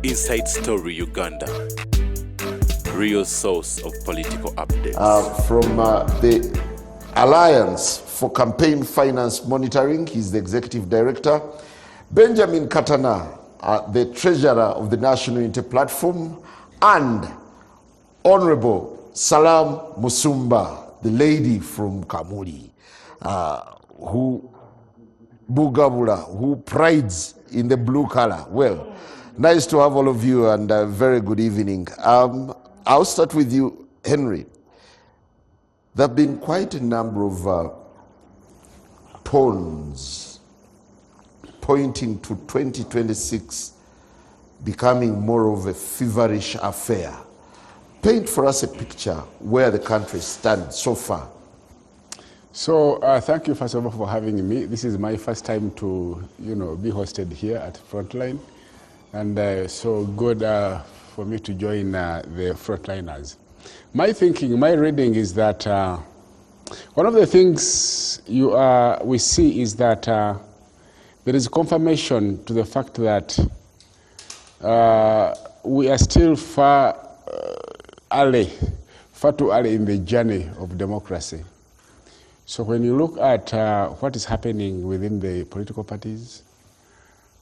Inside Story Uganda, real source of political updates. From the Alliance for Campaign Finance Monitoring, he's the Executive Director. Benjamin Katana, the Treasurer of the National Unity Platform, and Honorable Salam Musumba, the lady from Kamuli, who prides in the blue color. Well, nice to have all of you, and a very good evening. I'll start with you, Henry. There have been quite a number of tones pointing to 2026 becoming more of a feverish affair. Paint for us a picture where the country stands so far. So thank you first of all for having me. This is my first time to be hosted here at Frontline, and so good for me to join the Frontliners. My thinking, my reading is that one of the things we see is that there is confirmation to the fact that we are still far too early in the journey of democracy. So when you look at what is happening within the political parties,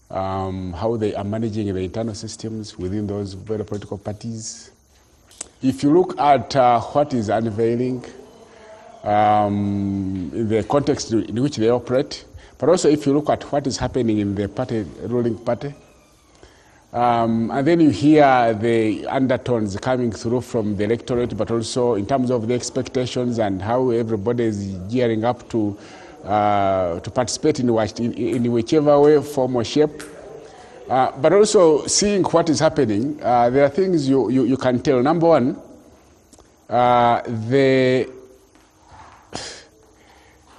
how they are managing the internal systems within those very political parties, if you look at what is unveiling in the context in which they operate, but also if you look at what is happening in the ruling party, and then you hear the undertones coming through from the electorate, but also in terms of the expectations and how everybody is gearing up to participate in whichever way, form or shape. But also seeing what is happening, there are things you can tell. Number one, the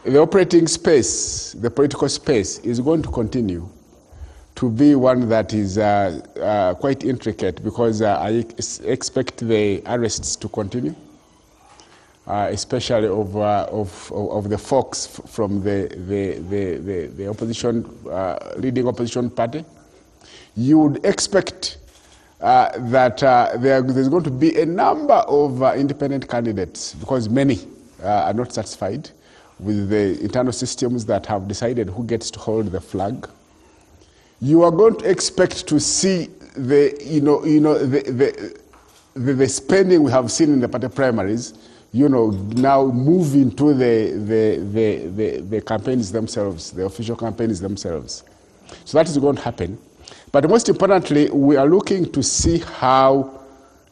operating space, the political space, is going to continue to be one that is quite intricate, because I expect the arrests to continue, especially of the folks from the opposition, leading opposition party. You would expect that there's going to be a number of independent candidates, because many are not satisfied with the internal systems that have decided who gets to hold the flag. You are going to expect to see the spending we have seen in the party primaries, now move into the campaigns themselves, the official campaigns themselves. So that is going to happen. But most importantly, we are looking to see how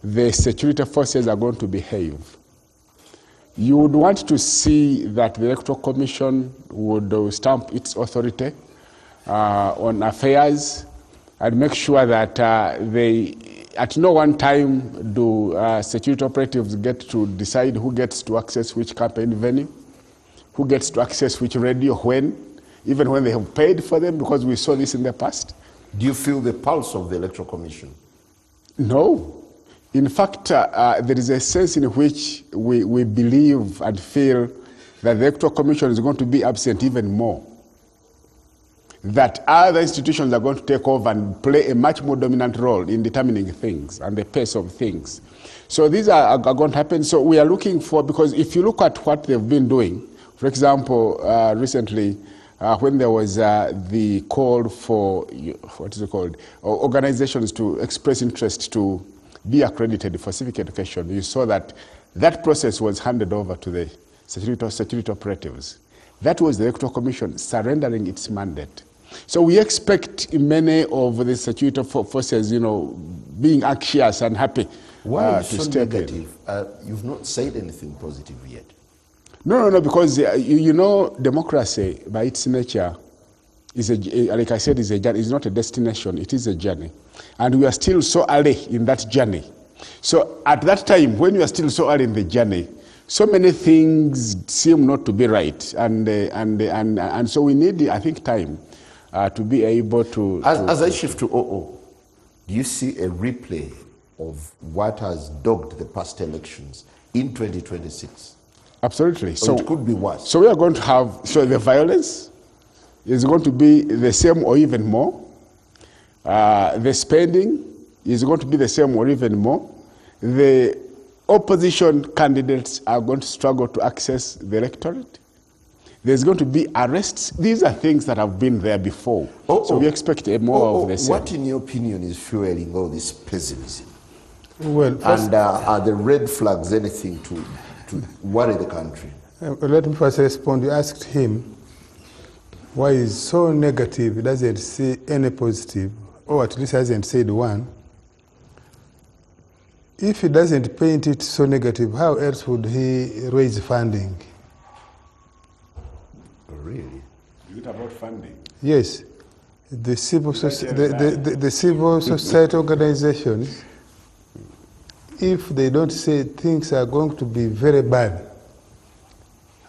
the security forces are going to behave. You would want to see that the Electoral Commission would stamp its authority on affairs and make sure that they, at no one time do security operatives get to decide who gets to access which campaign venue, who gets to access which radio when, even when they have paid for them, because we saw this in the past. Do you feel the pulse of the Electoral Commission? No. In fact, there is a sense in which we believe and feel that the Electoral Commission is going to be absent even more, that other institutions are going to take over and play a much more dominant role in determining things and the pace of things. So these are going to happen. So we are looking for, because if you look at what they've been doing, for example, recently, when there was the call for, organizations to express interest to be accredited for civic education, you saw that that process was handed over to the security operatives. That was the Electoral Commission surrendering its mandate. So we expect many of the security forces, being anxious and happy Why to so step negative? in. You've not said anything positive yet. No, because democracy by its nature is like I said, is a journey. It's not a destination; it is a journey, and we are still so early in that journey. So at that time, when you are still so early in the journey, so many things seem not to be right, and so we need, I think, time to be able to. As I shift to OO, do you see a replay of what has dogged the past elections in 2026? Absolutely. So it could be worse. So we are going to have, the violence is going to be the same or even more. The spending is going to be the same or even more. The opposition candidates are going to struggle to access the electorate. There's going to be arrests. These are things that have been there before. So we expect more of the same. What, in your opinion, is fueling all this pessimism? Well, And are the red flags anything to worry the country? let me first respond. You asked him why he's so negative, he doesn't see any positive, or at least hasn't said one. If he doesn't paint it so negative, how else would he raise funding? Really? Is it about funding? Yes. The civil society organizations, if they don't say things are going to be very bad,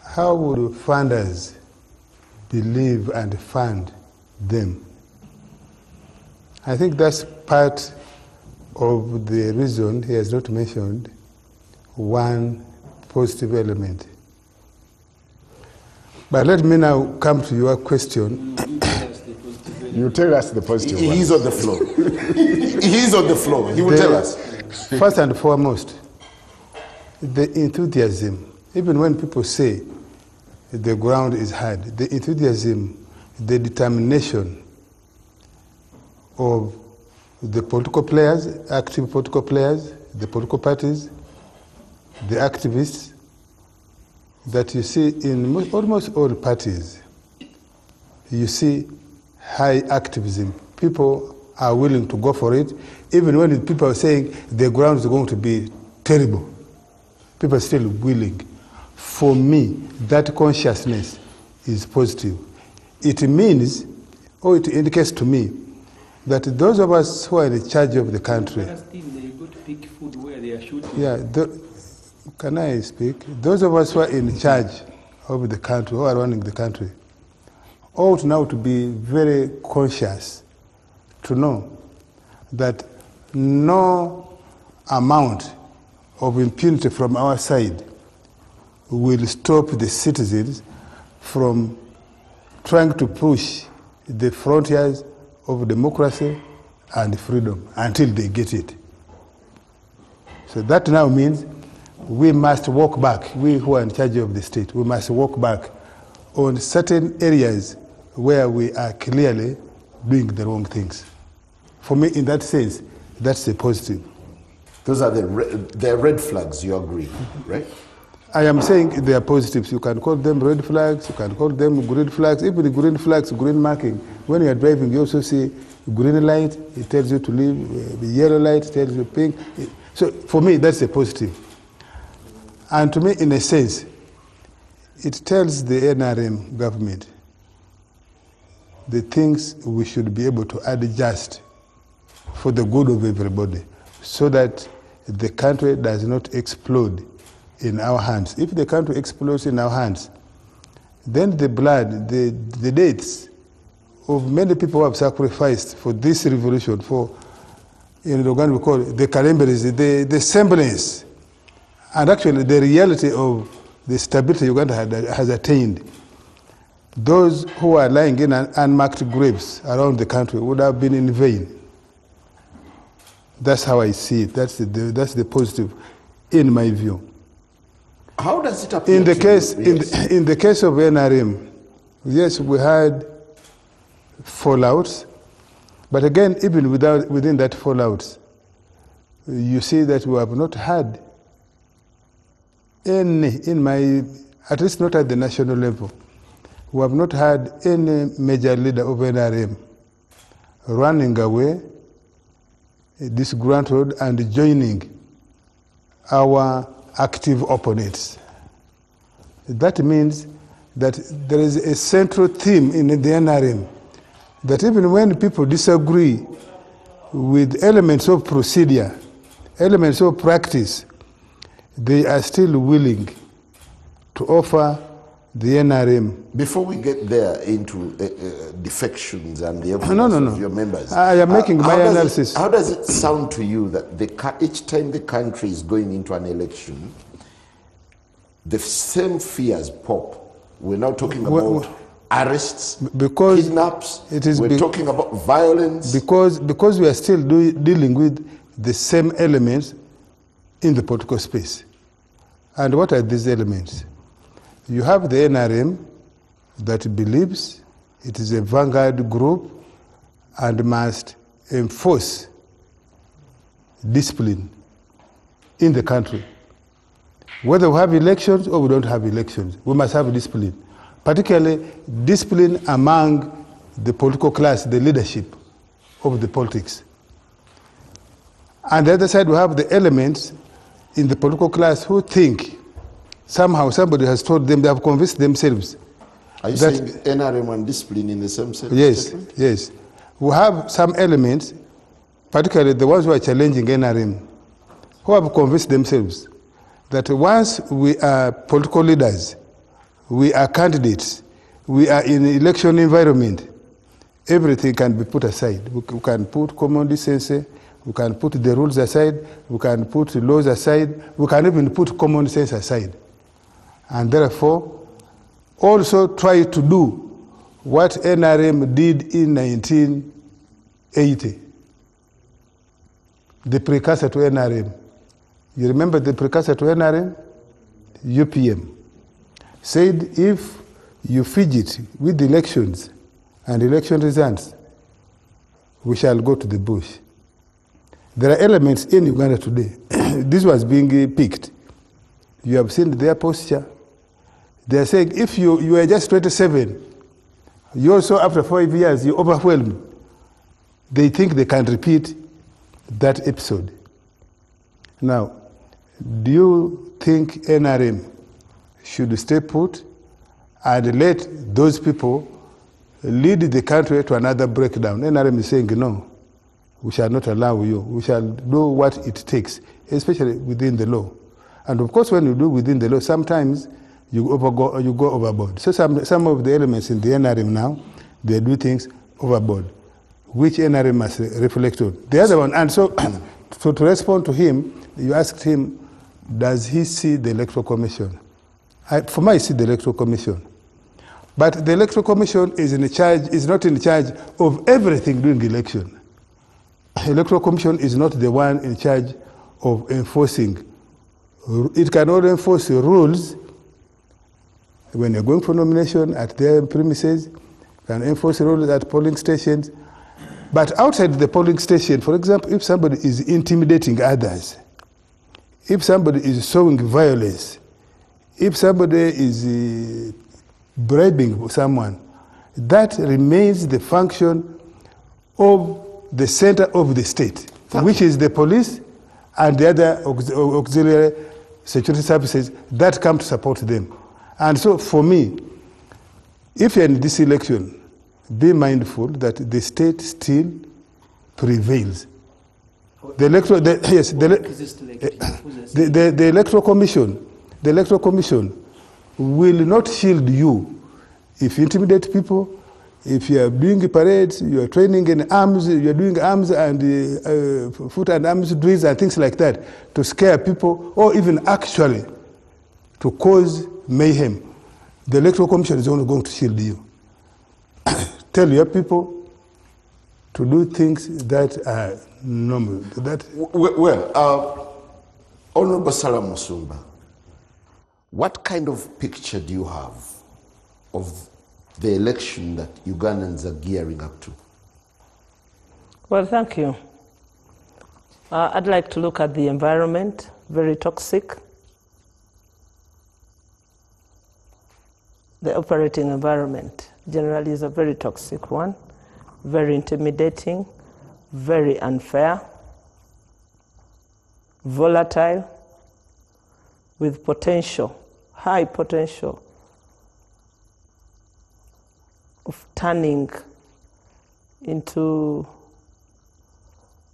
how would funders believe and fund them? I think that's part of the reason he has not mentioned one positive element. But let me now come to your question. You tell us the positive one. He's on the floor. He's on the floor. He will tell us. First and foremost, the enthusiasm. Even when people say the ground is hard, the enthusiasm, the determination of the political players, active political players, the political parties, the activists, that you see in almost all parties, you see high activism. People are willing to go for it, even when people are saying the ground is going to be terrible. People are still willing. For me, that consciousness is positive. It means, or it indicates to me, that those of us who are in charge of the country, can I speak? Those of us who are in charge of the country, who are running the country, ought now to be very conscious to know that no amount of impunity from our side will stop the citizens from trying to push the frontiers of democracy and freedom until they get it. So that now means we must walk back, we who are in charge of the state, we must walk back on certain areas where we are clearly doing the wrong things. For me, in that sense, that's a positive. Those are the red flags, you agree, right? I am saying they are positives. You can call them red flags, you can call them green flags, even the green flags, green marking. When you are driving, you also see green light, it tells you to leave, the yellow light tells you pink. So for me, that's a positive. And to me, in a sense, it tells the NRM government the things we should be able to adjust for the good of everybody, so that the country does not explode in our hands. If the country explodes in our hands, then the blood, the deaths of many people who have sacrificed for this revolution, for, in Uganda we call it the calamity, the semblance, and actually the reality of the stability Uganda has attained, those who are lying in unmarked graves around the country would have been in vain. That's how I see it. That's the positive, in my view. How does it appear in the to case you? Yes. in the case of NRM, yes, we had fallouts, but again, even within that fallout, you see that we have not had any, at least not at the national level, we have not had any major leader of NRM running away, disgruntled, and joining our active opponents. That means that there is a central theme in the NRM, that even when people disagree with elements of procedure, elements of practice, they are still willing to offer the NRM. Before we get there into defections and the evidence of your members, I am making my analysis. How does it sound to you that each time the country is going into an election, the same fears pop? We're now talking about arrests, because kidnaps. it We're talking about violence. because we are still dealing with the same elements in the political space. And what are these elements? You have the NRM that believes it is a vanguard group and must enforce discipline in the country. Whether we have elections or we don't have elections, we must have discipline. Particularly discipline among the political class, the leadership of the politics. On the other side, we have the elements in the political class who think somehow somebody has told them, they have convinced themselves. Are you saying NRM and discipline in the same sentence? Yes, yes. We have some elements, particularly the ones who are challenging NRM, who have convinced themselves that once we are political leaders, we are candidates, we are in an election environment, everything can be put aside. We can put common decency, we can put the rules aside, we can put laws aside, we can even put common sense aside. And therefore, also try to do what NRM did in 1980, the precursor to NRM. You remember the precursor to NRM? UPM. Said if you fidget with the elections and election results, we shall go to the bush. There are elements in Uganda today. This was being picked. You have seen their posture. They are saying if you are just 27, you also after 5 years, you overwhelm. They think they can repeat that episode. Now, do you think NRM should stay put and let those people lead the country to another breakdown? NRM is saying, no, we shall not allow you. We shall do what it takes, especially within the law. And of course, when you do within the law, sometimes you go overboard. So some of the elements in the NRM now, they do things overboard, which NRM must reflect on. The other one, and so to respond to him, you asked him, does he see the Electoral Commission? For me, I see the Electoral Commission. But the Electoral Commission is not in charge of everything during the election. The Electoral Commission is not the one in charge of enforcing. It can only enforce rules when you're going for nomination at their premises, can enforce rules at polling stations. But outside the polling station, for example, if somebody is intimidating others, if somebody is showing violence, if somebody is bribing someone, that remains the function of the center of the state, which is the police and the other auxiliary security services that come to support them. And so for me, if you're in this election, be mindful that the state still prevails. The Electoral Commission will not shield you if you intimidate people. If you are doing parades, you are training in arms, you are doing arms and foot and arms drills and things like that to scare people, or even actually to cause mayhem. The Electoral Commission is only going to shield you. Tell your people to do things that are normal. Honorable Salam Musumba, what kind of picture do you have of the election that Ugandans are gearing up to? Well, thank you. I'd like to look at the environment, very toxic. The operating environment generally is a very toxic one, very intimidating, very unfair, volatile, with potential, high potential of turning into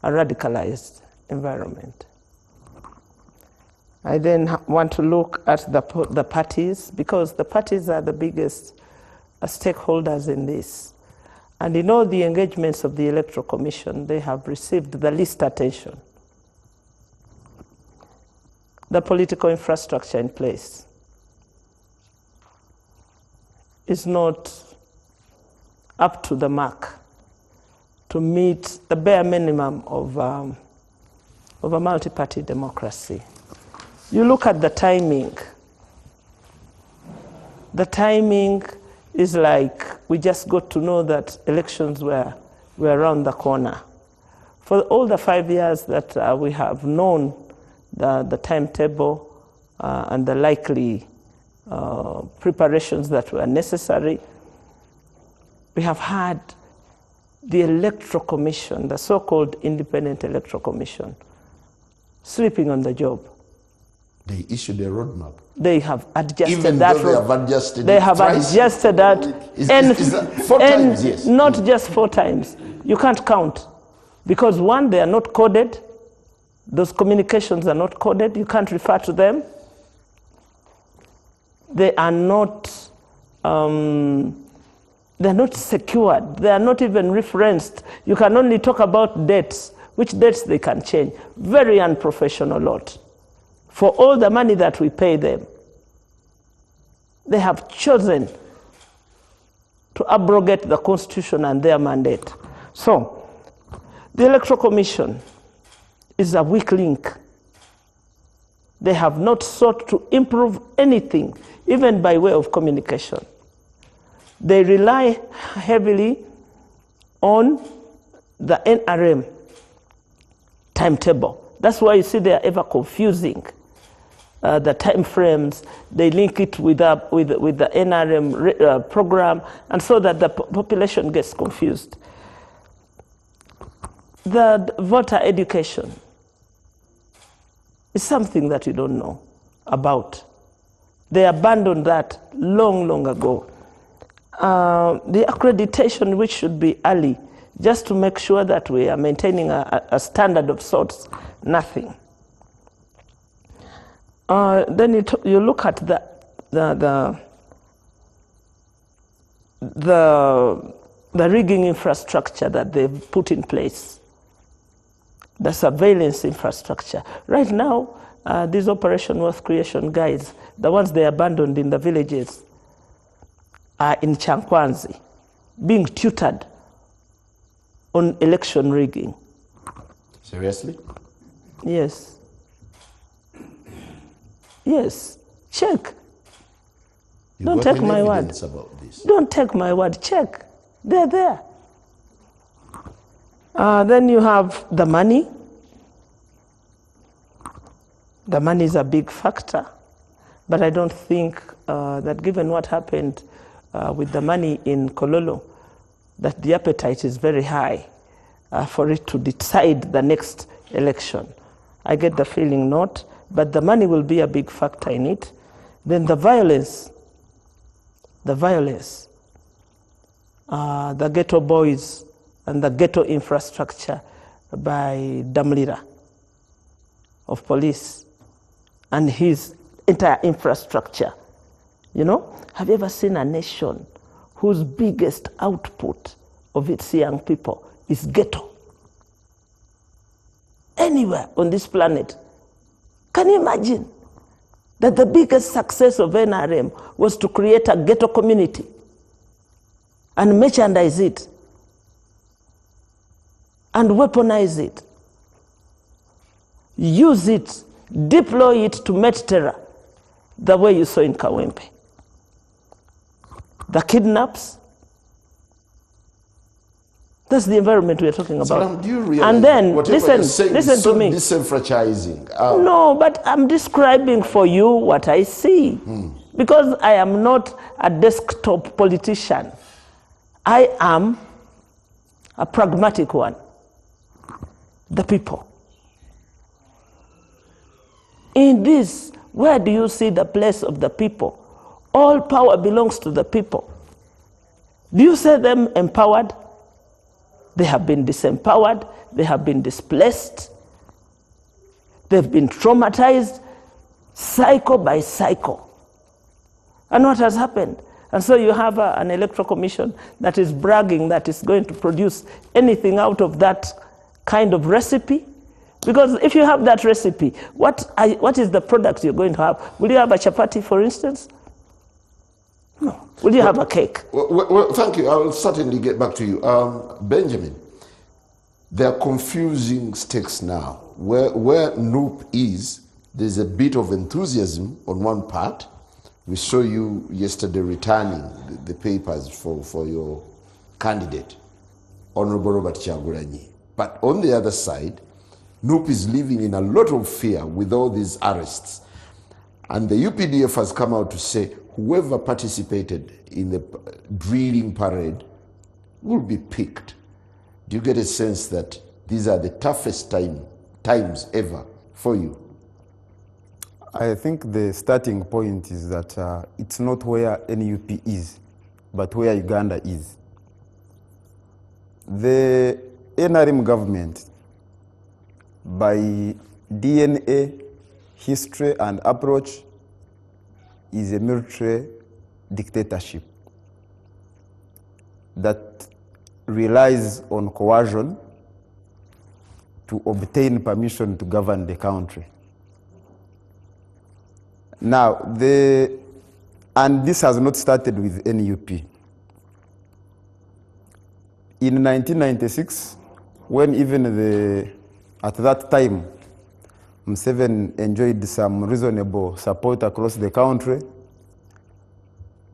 a radicalized environment. I then want to look at the parties, because the parties are the biggest stakeholders in this. And in all the engagements of the Electoral Commission, they have received the least attention. The political infrastructure in place is not up to the mark to meet the bare minimum of a multi-party democracy. You look at the timing. The timing is like we just got to know that elections were around the corner. For all the 5 years that we have known the timetable and the likely preparations that were necessary, we have had the Electoral Commission, the so-called Independent Electoral Commission, sleeping on the job. They issued a roadmap. They have adjusted Even that. Though they have adjusted they it have twice. adjusted that. Is that 4 times? Yes. Not just 4 times. You can't count. Because one, they are not coded. Those communications are not coded. You can't refer to them. They are not secured. They are not even referenced. You can only talk about dates, which dates they can change. Very unprofessional lot. For all the money that we pay them, they have chosen to abrogate the Constitution and their mandate. So, the Electoral Commission is a weak link. They have not sought to improve anything, even by way of communication. They rely heavily on the NRM timetable. That's why you see they are ever confusing the time frames. They link it with the NRM program, and so that the population gets confused. The voter education is something that you don't know about. They abandoned that long, long ago. The accreditation, which should be early, just to make sure that we are maintaining a standard of sorts, nothing. Then you look at the rigging infrastructure that they've put in place, the surveillance infrastructure. Right now, these Operation Wealth Creation guys, the ones they abandoned in the villages, are in Chankwanzi, being tutored on election rigging. Seriously? Yes. Yes. Check. Don't take my word. About this. Don't take my word. Check. They're there. Then you have the money. The money is a big factor. But I don't think that given what happened with the money in Kololo, that the appetite is very high for it to decide the next election. I get the feeling not, but the money will be a big factor in it. Then the violence, the ghetto boys and the ghetto infrastructure by Damlira of police and his entire infrastructure. You know, have you ever seen a nation whose biggest output of its young people is ghetto? Anywhere on this planet. Can you imagine that the biggest success of NRM was to create a ghetto community and merchandise it and weaponize it, use it, deploy it to met terror, the way you saw in Kawempe. The kidnaps, that's the environment we're talking about. Do you realize and then, listen so to me. Disenfranchising. No, but I'm describing for you what I see. Because I am not a desktop politician. I am a pragmatic one. The people. In this, where do you see the place of the people? All power belongs to the people. Do you see them empowered? They have been disempowered. They have been displaced. They've been traumatized, cycle by cycle. And what has happened? And so you have an electoral commission that is bragging that is going to produce anything out of that kind of recipe. Because if you have that recipe, what is the product you're going to have? Will you have a chapati, for instance? No. Will you have a cake? Well, thank you. I will certainly get back to you. Benjamin, there are confusing stakes now. Where NUP is, there's a bit of enthusiasm on one part. We saw you yesterday returning the papers for your candidate, Honorable Robert Kyagulanyi. But on the other side, NUP is living in a lot of fear with all these arrests. And the UPDF has come out to say whoever participated in the drilling parade will be picked. Do you get a sense that these are the toughest times ever for you? I think the starting point is that it's not where NUP is, but where Uganda is. The NRM government, by DNA, history, and approach, is a military dictatorship that relies on coercion to obtain permission to govern the country. Now, and this has not started with NUP. In 1996, when even at that time, Museveni enjoyed some reasonable support across the country,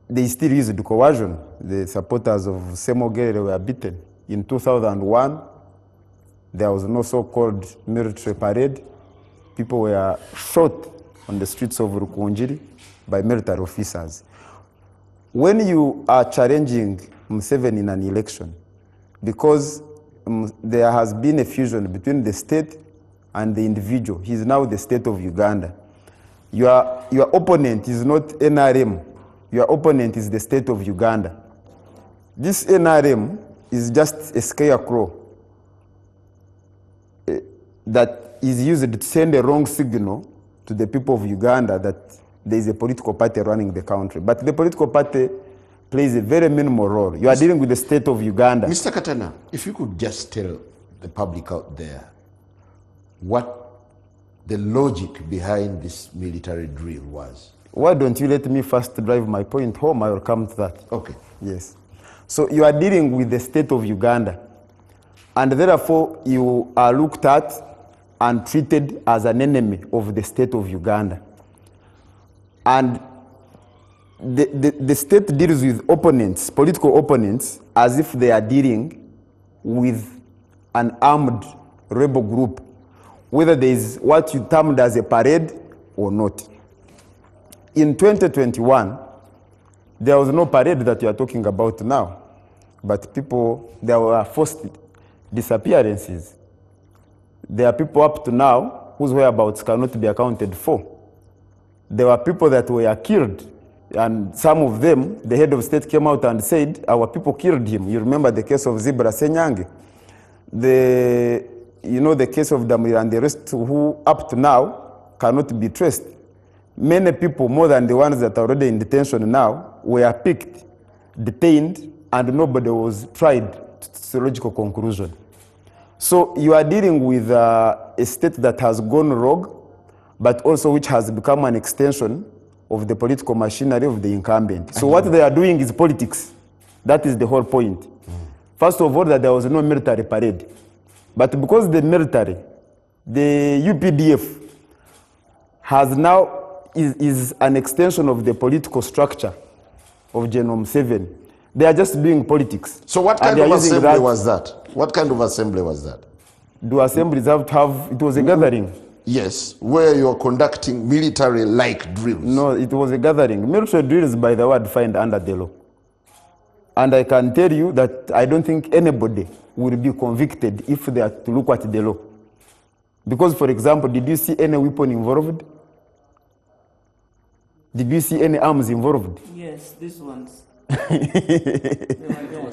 they still used coercion. The supporters of Semogere were beaten. In 2001, there was no so-called military parade. People were shot on the streets of Rukunjiri by military officers. When you are challenging Museveni in an election, because there has been a fusion between the state and the individual, he is now the state of Uganda. Your opponent is not NRM. Your opponent is the state of Uganda. This NRM is just a scarecrow that is used to send a wrong signal to the people of Uganda that there is a political party running the country. But the political party plays a very minimal role. You are dealing with the state of Uganda. Mr. Katana, if you could just tell the public out there what the logic behind this military drill was. Why don't you let me first drive my point home? I will come to that. Okay. Yes. So you are dealing with the state of Uganda, and therefore you are looked at and treated as an enemy of the state of Uganda. And the state deals with opponents, political opponents, as if they are dealing with an armed rebel group, whether there is what you termed as a parade or not. In 2021, there was no parade that you are talking about now, but there were forced disappearances. There are people up to now whose whereabouts cannot be accounted for. There were people that were killed, and some of them, the head of state came out and said, our people killed him. You remember the case of Zebra Senyange? The case of Damir and the rest who up to now cannot be traced. Many people, more than the ones that are already in detention now, were picked, detained, and nobody was tried to sociological conclusion. So you are dealing with a state that has gone rogue, but also which has become an extension of the political machinery of the incumbent. So what they are doing is politics. That is the whole point. First of all, that there was no military parade. But because the military, the UPDF, has now is an extension of the political structure of General Museveni. They are just doing politics. So what kind of assembly was that? What kind of assembly was that? Do assemblies have to have, it was a gathering. Yes, where you are conducting military-like drills. No, it was a gathering. Military drills, by the way, are defined under the law. And I can tell you that I don't think anybody will be convicted if they are to look at the law. Because, for example, did you see any weapon involved? Did you see any arms involved? Yes, these ones.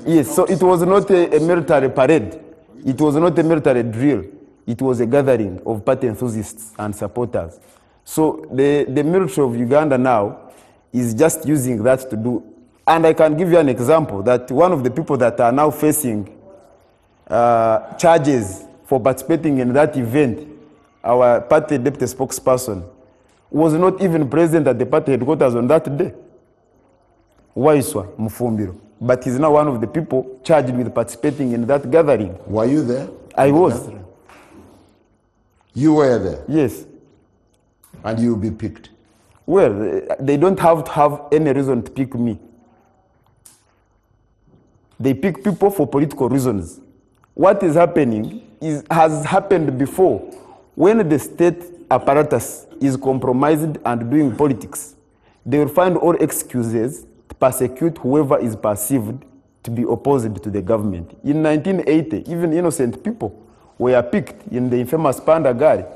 Yes, so it was not a military parade. It was not a military drill. It was a gathering of party enthusiasts and supporters. So the military of Uganda now is just using that to do. And I can give you an example that one of the people that are now facing charges for participating in that event, our party deputy spokesperson, was not even present at the party headquarters on that day. Waiswa Mufumbiro. But he's now one of the people charged with participating in that gathering. Were you there? I was. You were there? Yes. And you'll be picked? Well, they don't have to have any reason to pick me. They pick people for political reasons. What is happening has happened before. When the state apparatus is compromised and doing politics, they will find all excuses to persecute whoever is perceived to be opposed to the government. In 1980, even innocent people were picked in the infamous Panda Gari.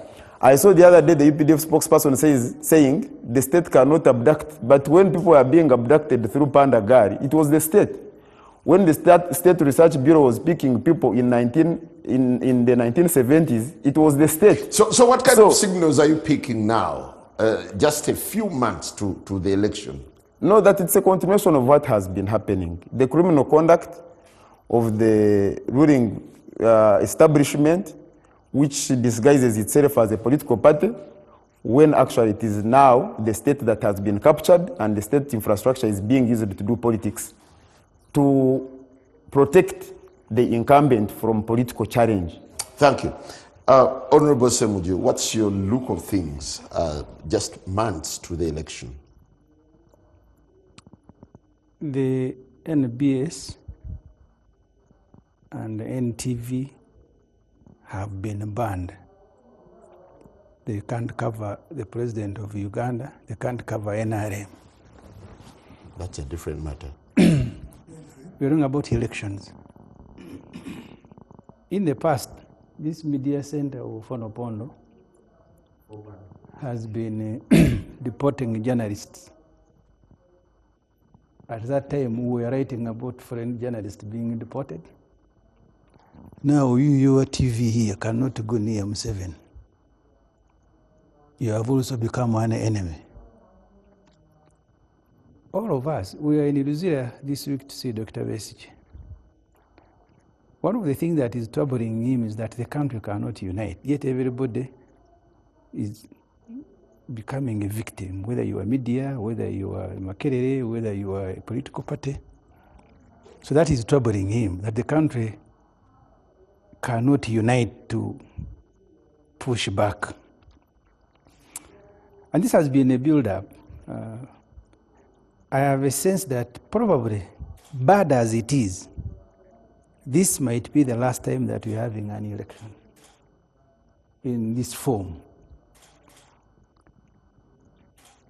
I saw the other day the UPDF spokesperson saying the state cannot abduct, but when people are being abducted through Panda Gari, it was the state. When the State Research Bureau was picking people in the 1970s, it was the state. So what kind of signals are you picking now, just a few months to the election? No, that it's a continuation of what has been happening. The criminal conduct of the ruling establishment, which disguises itself as a political party, when actually it is now the state that has been captured and the state infrastructure is being used to do politics, to protect the incumbent from political challenge. Thank you. Honorable Semuju, what's your look of things just months to the election? The NBS and the NTV have been banned. They can't cover the president of Uganda. They can't cover NRM. That's a different matter. We're talking about elections. In the past, this media center of Ofwono has been deporting journalists. At that time, we were writing about foreign journalists being deported. Now, your TV here cannot go near M7. You have also become an enemy. All of us, we are in Luzira this week to see Dr. Besigye. One of the things that is troubling him is that the country cannot unite, yet everybody is becoming a victim, whether you are media, whether you are Makerere, whether you are a political party. So that is troubling him, that the country cannot unite to push back. And this has been a build-up. I have a sense that probably, bad as it is, this might be the last time that we're having an election in this form.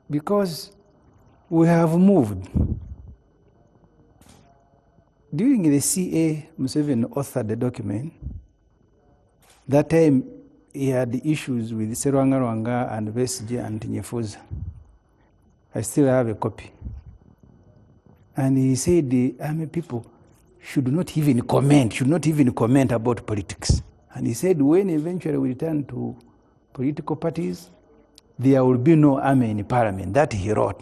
Because we have moved. During the CA, Museveni authored the document. That time, he had issues with Serwanga and Besigye and Nyefuza. I still have a copy. And he said the army people should not even comment about politics. And he said when eventually we return to political parties, there will be no army in parliament. That he wrote.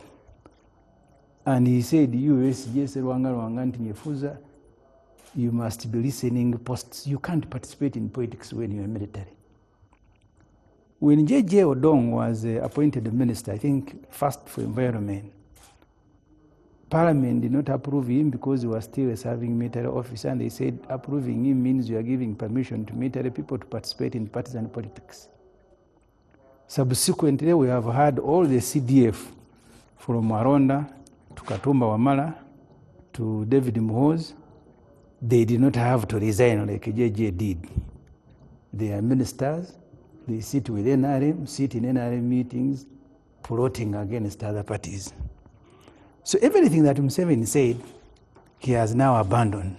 And he said, you must be listening posts. You can't participate in politics when you're military. When J.J. Odong was appointed minister, I think first for environment, Parliament did not approve him because he was still a serving military officer, and they said approving him means you are giving permission to military people to participate in partisan politics. Subsequently, we have had all the CDF from Maronda to Katumba Wamala to David Muhoozi. They did not have to resign like JJ did. They are ministers. They sit with NRM, sit in NRM meetings, plotting against other parties. So everything that Museveni said, he has now abandoned.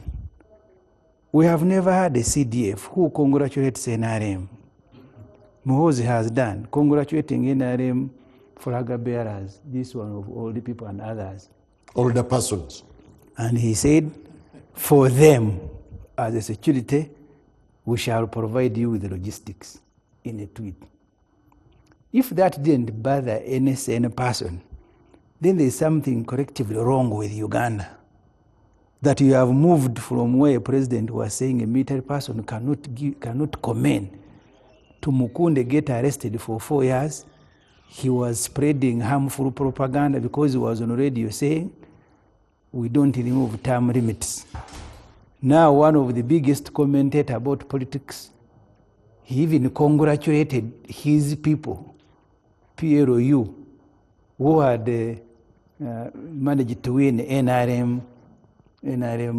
We have never had a CDF who congratulates NRM. Muhoozi has done, congratulating NRM flag bearers, this one of all the people and others. Older persons. And he said, for them, as a security, we shall provide you with the logistics in a tweet. If that didn't bother any person, then there's something collectively wrong with Uganda. That you have moved from where a president was saying a military person cannot comment to Mukunde get arrested for 4 years. He was spreading harmful propaganda because he was on radio saying we don't remove term limits. Now, one of the biggest commentators about politics, he even congratulated his people, PLU, who had managed to win NRM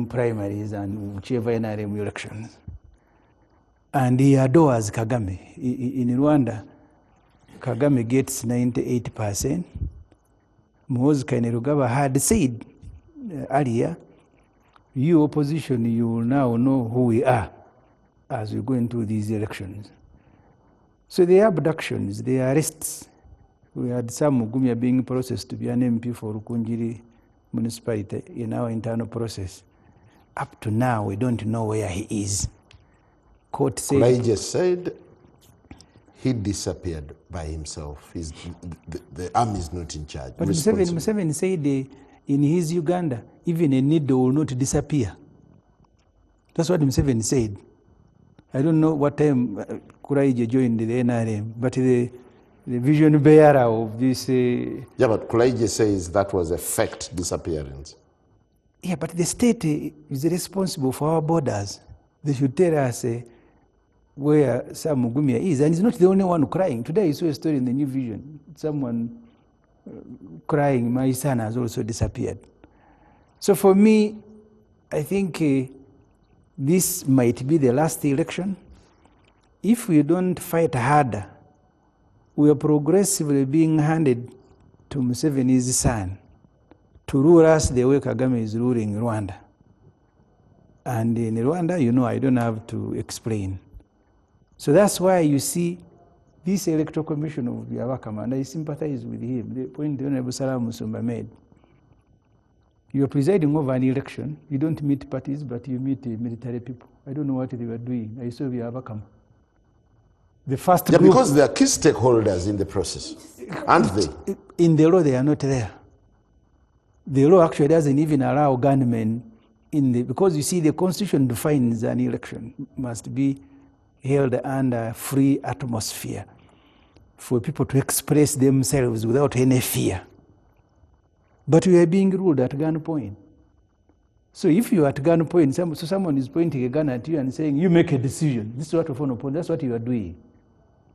primaries and whichever NRM elections. And he adores Kagame. In Rwanda, Kagame gets 98%. Muhoozi Kainerugaba had said earlier, you opposition, you will now know who we are as we go into these elections. So the abductions, the arrests, we had Sam Mugumya being processed to be an MP for Rukunjiri municipality in our internal process. Up to now, we don't know where he is. Court said... Kulaije said he disappeared by himself. The army is not in charge. But Museveni said in his Uganda, even a needle will not disappear. That's what Museveni said. I don't know what time Kulaije joined the NRM, but the vision bearer of this... Yeah, but Kulaije says that was a faked disappearance. Yeah, but the state is responsible for our borders. They should tell us where Sam Mugumya is. And he's not the only one crying. Today I saw a story in the New Vision. Someone crying, my son has also disappeared. So for me, I think this might be the last election. If we don't fight harder, we are progressively being handed to Museveni's son to rule us the way Kagame is ruling Rwanda. And in Rwanda, you know, I don't have to explain. So that's why you see this electoral commission of Byabakama, and I sympathize with him, the point the Honorable Salam Musumba made. You are presiding over an election, you don't meet parties, but you meet military people. I don't know what they were doing. I saw Byabakama. The first group, because they are key stakeholders in the process, aren't they? In the law, they are not there. The law actually doesn't even allow gunmen because you see the constitution defines an election must be held under free atmosphere for people to express themselves without any fear. But we are being ruled at gunpoint. So if you are at gunpoint, someone is pointing a gun at you and saying, you make a decision. This is what Ofwono, that's what you are doing.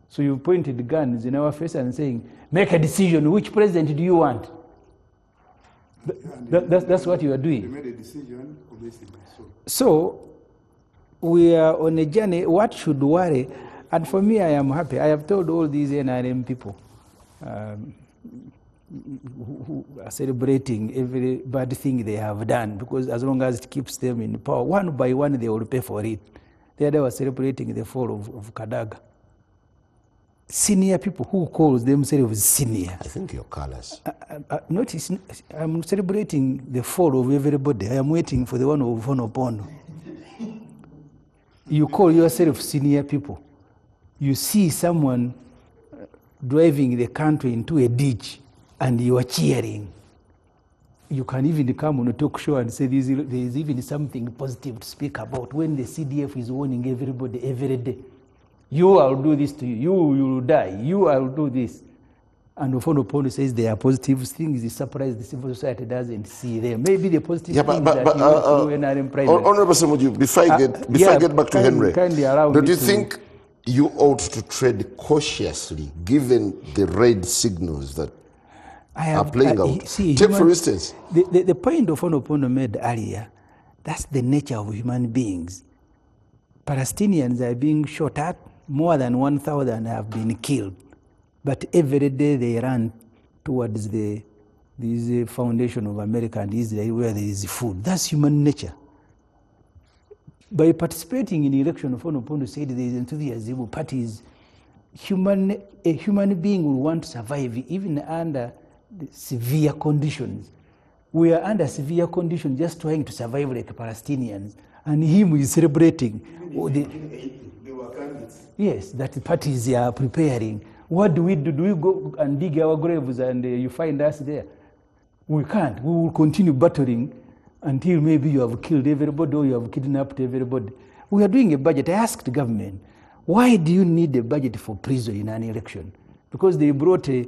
So you pointed guns in our face and saying, make a decision. Which president do you want? That's what you are doing. They made a decision. So we are on a journey. What should worry? And for me, I am happy. I have told all these NRM people who are celebrating every bad thing they have done, because as long as it keeps them in power, one by one they will pay for it. The other was celebrating the fall of Kadaga. Senior people who call themselves senior. I think you're callous. I'm celebrating the fall of everybody. I am waiting for the one of Opondo. You call yourself senior people. You see someone driving the country into a ditch and you are cheering. You can even come on a talk show and say there is even something positive to speak about when the CDF is warning everybody every day. You will do this to you. You will die. You will do this. And Opondo says there are positive things. He's surprised the civil society doesn't see them. Maybe the positive things that you want to do NRM primary. Honorable Samuju, before I get back to Henry, don't you think you ought to tread cautiously given the red signals that are playing out? Take for instance. The point Opondo made earlier, that's the nature of human beings. Palestinians are being shot at. More than 1,000 have been killed. But every day they run towards this foundation of America and Israel where there is food. That's human nature. By participating in election, Opondo said there is enthusiasm. Parties, a human being will want to survive even under severe conditions. We are under severe conditions just trying to survive like Palestinians. And him is celebrating. Yes, that the parties are preparing. What do we do? Do we go and dig our graves and you find us there? We can't. We will continue battling until maybe you have killed everybody or you have kidnapped everybody. We are doing a budget. I asked the government, why do you need a budget for prison in an election? Because they brought a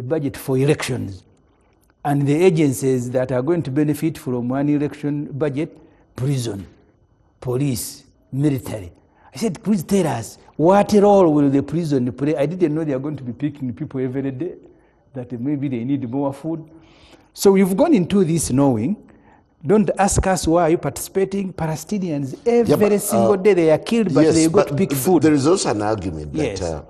budget for elections. And the agencies that are going to benefit from one election budget, prison, police, military. I said, please tell us, what role will the prison play? I didn't know they are going to be picking people every day, that maybe they need more food. So we've gone into this knowing, don't ask us why are you participating. Palestinians, every single day they are killed, but they got big food. There is also an argument that Yes.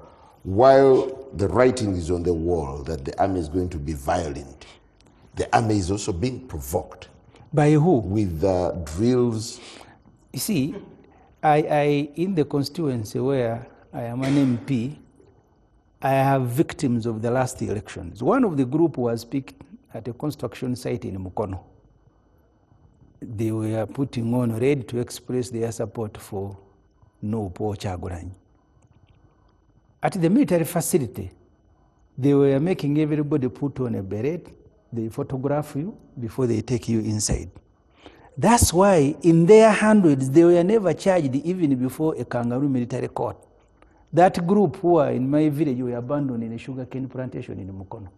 While the writing is on the wall that the army is going to be violent, the army is also being provoked. By who? With drills. You see, I in the constituency where I am an MP, I have victims of the last elections. One of the group was picked at a construction site in Mukono. They were putting on red to express their support for no poor Chagulanyi. At the military facility, they were making everybody put on a beret. They photograph you before they take you inside. That's why in their hundreds, they were never charged even before a kangaroo military court. That group who are in my village were abandoned in a sugarcane plantation in Mukono.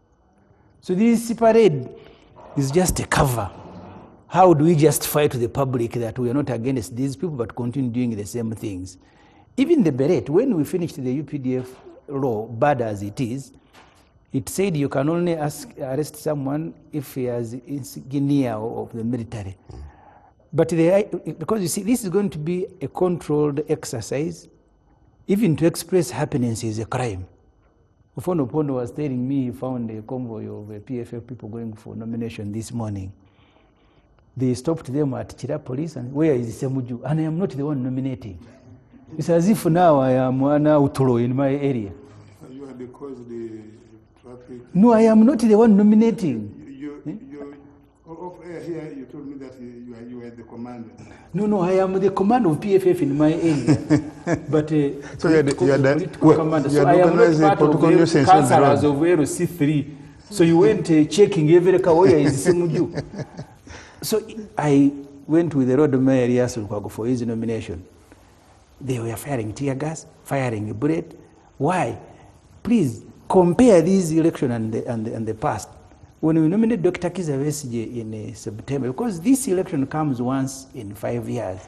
So this parade is just a cover. How do we justify to the public that we are not against these people but continue doing the same things? Even the beret, when we finished the UPDF law, bad as it is, it said you can only arrest someone if he has insignia of the military. But because you see, this is going to be a controlled exercise. Even to express happiness is a crime. Opondo was telling me he found a convoy of PFF people going for nomination this morning. They stopped them at Chira police and where is Semuju? And I am not the one nominating. It's as if now I am an outlaw in my area. You are the cause of the traffic. No, I am not the one nominating. Off air here, you told me that you are the commander. No, I am the commander of PFF in my area. But so you are the commander. So I am not part of the councillors of LC3. So you went checking every car where is Semuju. So I went with the road mayor Yasul for his nomination. They were firing tear gas, firing a bullet. Why? Please compare this election and the past. When we nominated Dr. Kiza Besigye in September, because this election comes once in 5 years,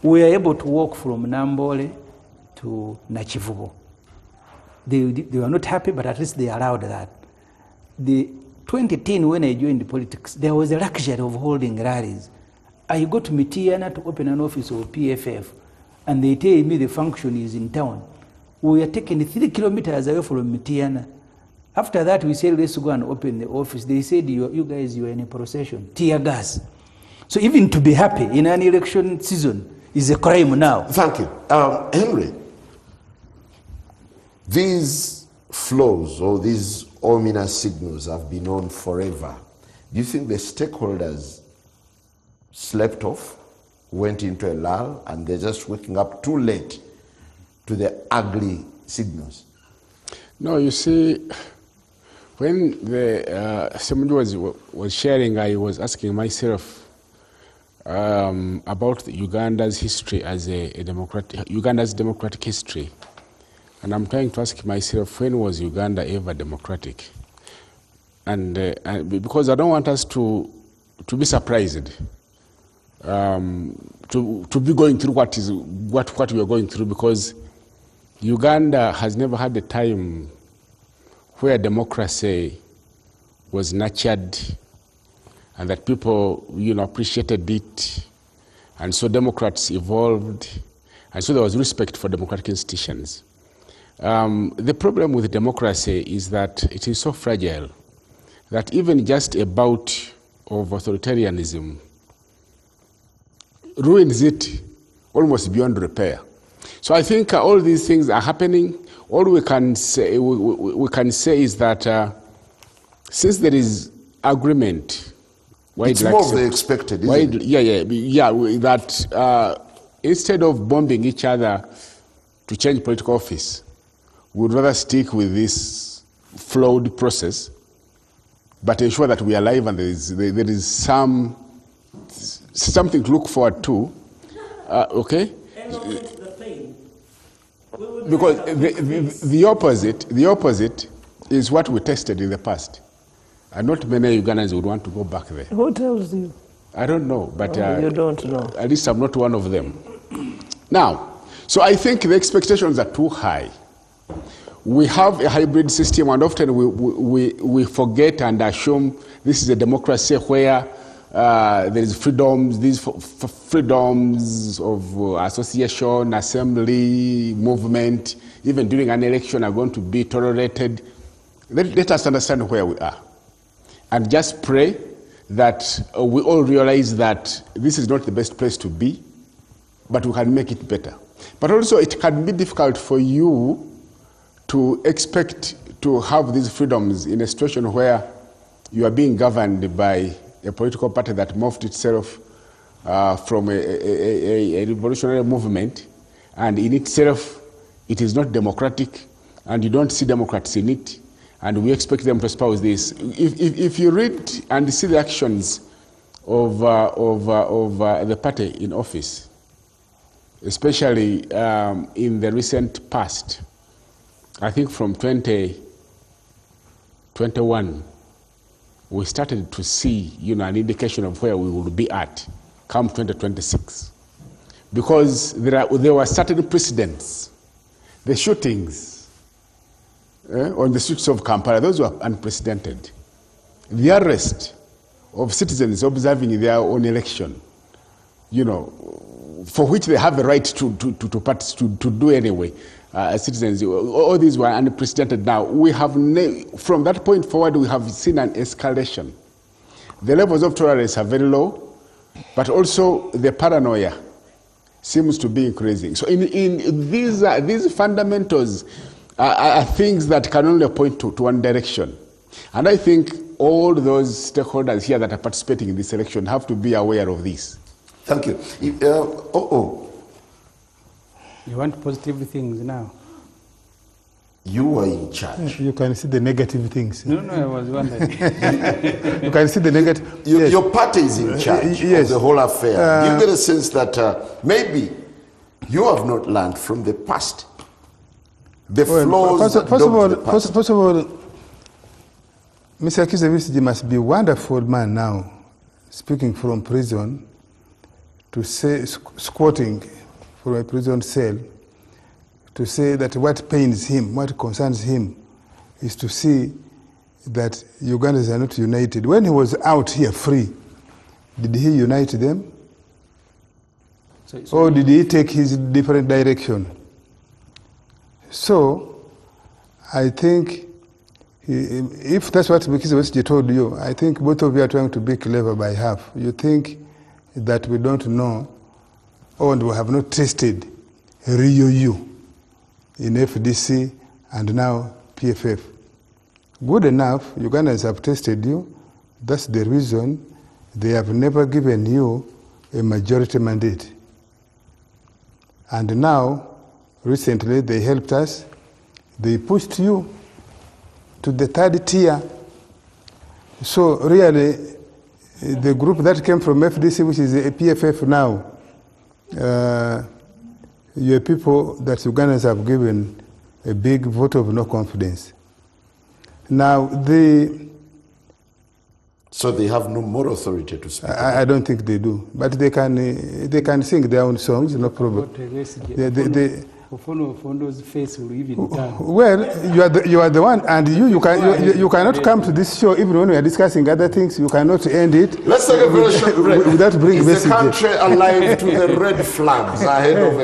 we are able to walk from Nambole to Nachivugo. They were not happy, but at least they allowed that. The 2010, when I joined politics, there was a luxury of holding rallies. I go to Mitiana to open an office of PFF, and they tell me the function is in town. We are taken 3 kilometers away from Mitiana. After that, we said, let's go and open the office. They said, you guys, you are in a procession, tear gas. So even to be happy in an election season is a crime now. Thank you. Henry, these flaws or these ominous signals have been on forever. Do you think the stakeholders slept off, went into a lull, and they're just waking up too late to the ugly signals? No, you see, when somebody was sharing, I was asking myself about Uganda's history as Uganda's democratic history. And I'm trying to ask myself, when was Uganda ever democratic? And because I don't want us to be surprised, to be going through what we are going through, because Uganda has never had a time where democracy was nurtured and that people, appreciated it, and so Democrats evolved, and so there was respect for democratic institutions. The problem with democracy is that it is so fragile that even just a bout of authoritarianism ruins it almost beyond repair. So I think all these things are happening. All we can say is that since there is agreement, it's more than expected, isn't it? Yeah. That instead of bombing each other to change political office, we would rather stick with this flawed process, but ensure that we are alive and there is something to look forward to. Okay. Because the opposite is what we tested in the past. And not many Ugandans would want to go back there. Who tells you? I don't know, but You don't know. at least I'm not one of them. Now, so I think the expectations are too high. We have a hybrid system, and often we forget and assume this is a democracy where there is freedoms, these freedoms of association, assembly, movement, even during an election are going to be tolerated. Let us understand where we are. And just pray that we all realize that this is not the best place to be, but we can make it better. But also it can be difficult for you to expect to have these freedoms in a situation where you are being governed by a political party that morphed itself from a revolutionary movement, and in itself it is not democratic, and you don't see Democrats in it, and we expect them to espouse this. If you read and see the actions of the party in office, especially in the recent past, I think from 2021, we started to see, an indication of where we will be at come 2026. Because there were certain precedents. The shootings on the streets of Kampala, those were unprecedented. The arrest of citizens observing their own election, for which they have the right to do anyway, citizens, all these were unprecedented. Now, we have, from that point forward, we have seen an escalation. The levels of tolerance are very low, but also the paranoia seems to be increasing. So in these fundamentals are things that can only point to one direction. And I think all those stakeholders here that are participating in this election have to be aware of this. Thank you. You want positive things now? You are in charge. You can see the negative things. No, I was wondering. You can see the negative. Yes. Your party is in charge of the whole affair. You get a sense that maybe you have not learned from the past. The flaws first of all, Mr. Kizabisiji must be a wonderful man now, speaking from prison, to say, squatting from a prison cell, to say that what pains him, what concerns him, is to see that Ugandans are not united. When he was out here free, did he unite them? Or did he take his different direction? So, I think, if that's what Mukazi told you, I think both of you are trying to be clever by half. You think that we don't know, or we have not tested Rio U in FDC and now PFF. Good enough, Ugandans have tested you. That's the reason they have never given you a majority mandate. And now, recently, they helped us. They pushed you to the third tier. So really, the group that came from FDC, which is a PFF now, you are people that Ugandans have given a big vote of no confidence. Now, so they have no moral authority to speak. I don't think they do, but they can sing their own songs, no problem. Ofwono's face will even turn. Well, you are the one, and you cannot come to this show even when we are discussing other things. You cannot end it. Let's take a very short break. Without bringing messages. Is the messages. country alive to the red flags ahead of